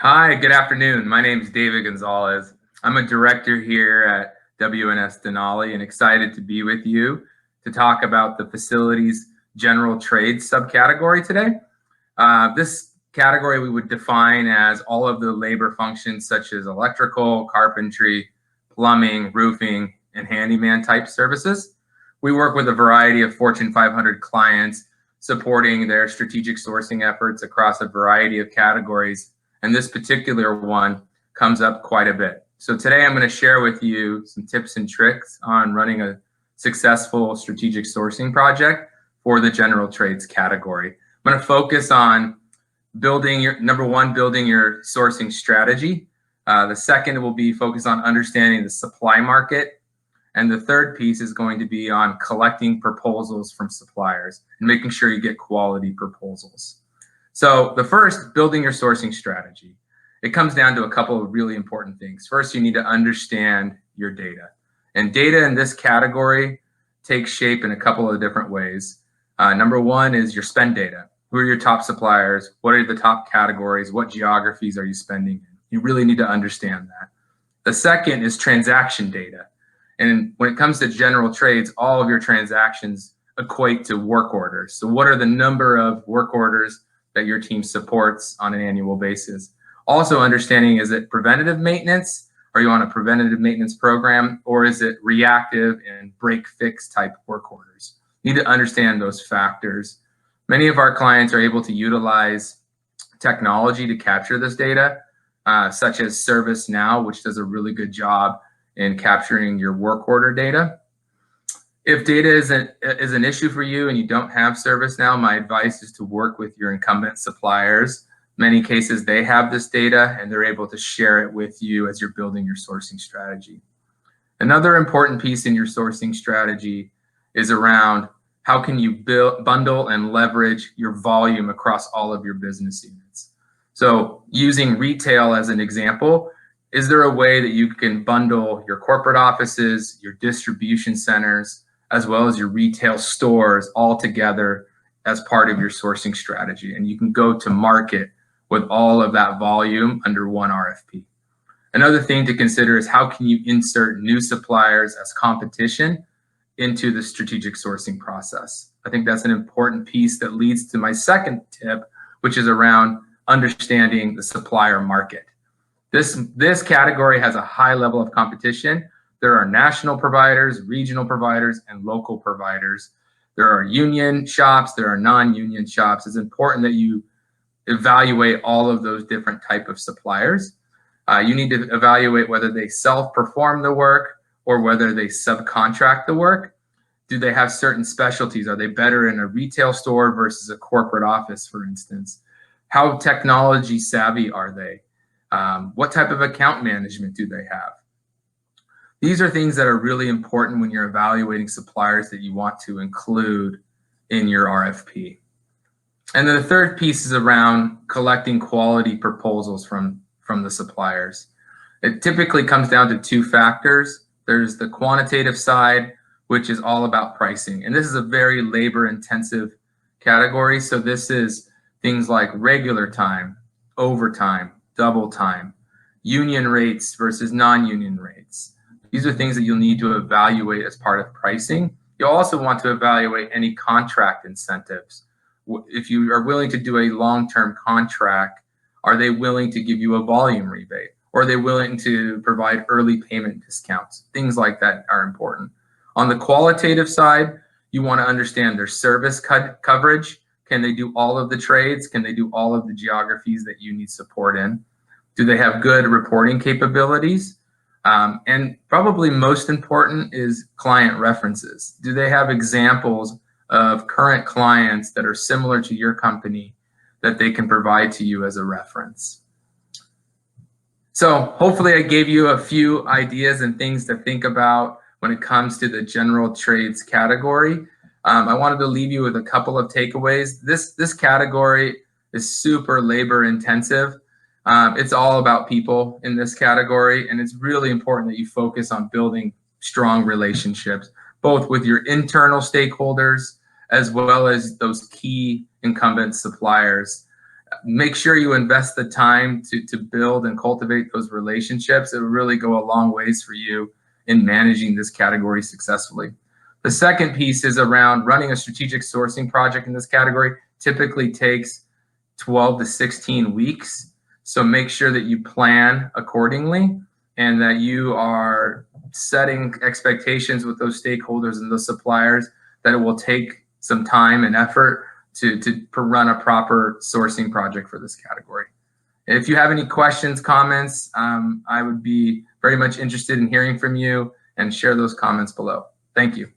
Hi, good afternoon. My name is David Gonzalez. I'm a director here at WNS-Denali and excited to be with you to talk about the facilities general trades subcategory today. This category we would define as all of the labor functions such as electrical, carpentry, plumbing, roofing, and handyman type services. We work with a variety of Fortune 500 clients supporting their strategic sourcing efforts across a variety of categories, and this particular one comes up quite a bit. So today I'm going to share with you some tips and tricks on running a successful strategic sourcing project for the general trades category. I'm going to focus on building your, number one, building your sourcing strategy. The second will be focused on understanding the supply market. And the third piece is going to be on collecting proposals from suppliers and making sure you get quality proposals. So the first, building your sourcing strategy. It comes down to a couple of really important things. First, you need to understand your data. And data in this category takes shape in a couple of different ways. Number one is your spend data. Who are your top suppliers? What are the top categories? What geographies are you spending in? You really need to understand that. The second is transaction data. And when it comes to general trades, all of your transactions equate to work orders. So what are the number of work orders that your team supports on an annual basis? Also understanding, is it preventative maintenance? Are you on a preventative maintenance program, or is it reactive and break fix type work orders? You need to understand those factors. Many of our clients are able to utilize technology to capture this data, such as ServiceNow, which does a really good job in capturing your work order data. If data is an issue for you and you don't have ServiceNow, my advice is to work with your incumbent suppliers. Many cases, they have this data and they're able to share it with you as you're building your sourcing strategy. Another important piece in your sourcing strategy is around how can you bundle and leverage your volume across all of your business units. So using retail as an example, is there a way that you can bundle your corporate offices, your distribution centers, as well as your retail stores all together as part of your sourcing strategy? And you can go to market with all of that volume under one RFP. Another thing to consider is how can you insert new suppliers as competition into the strategic sourcing process. I think that's an important piece that leads to my second tip, which is around understanding the supplier market. This category has a high level of competition. There are national providers, regional providers, and local providers. There are union shops, there are non-union shops. It's important that you evaluate all of those different type of suppliers. You need to evaluate whether they self-perform the work or whether they subcontract the work. Do they have certain specialties? Are they better in a retail store versus a corporate office, for instance? How technology savvy are they? What type of account management do they have? These are things that are really important when you're evaluating suppliers that you want to include in your RFP. And then the third piece is around collecting quality proposals from the suppliers. It typically comes down to two factors. There's the quantitative side, which is all about pricing. And this is a very labor intensive category. So this is things like regular time, overtime, double time, union rates versus non-union rates. These are things that you'll need to evaluate as part of pricing. You'll also want to evaluate any contract incentives. If you are willing to do a long-term contract, are they willing to give you a volume rebate? Or are they willing to provide early payment discounts? Things like that are important. On the qualitative side, you want to understand their service coverage. Can they do all of the trades? Can they do all of the geographies that you need support in? Do they have good reporting capabilities? And probably most important is client references. Do they have examples of current clients that are similar to your company that they can provide to you as a reference? So hopefully I gave you a few ideas and things to think about when it comes to the general trades category. I wanted to leave you with a couple of takeaways. This category is super labor intensive. It's all about people in this category, and it's really important that you focus on building strong relationships, both with your internal stakeholders as well as those key incumbent suppliers. make sure you invest the time to build and cultivate those relationships. It will really go a long ways for you in managing this category successfully. The second piece is around running a strategic sourcing project in this category. Typically takes 12 to 16 weeks. So make sure that you plan accordingly and that you are setting expectations with those stakeholders and those suppliers that it will take some time and effort to run a proper sourcing project for this category. If you have any questions, comments, I would be very much interested in hearing from you, and share those comments below. Thank you.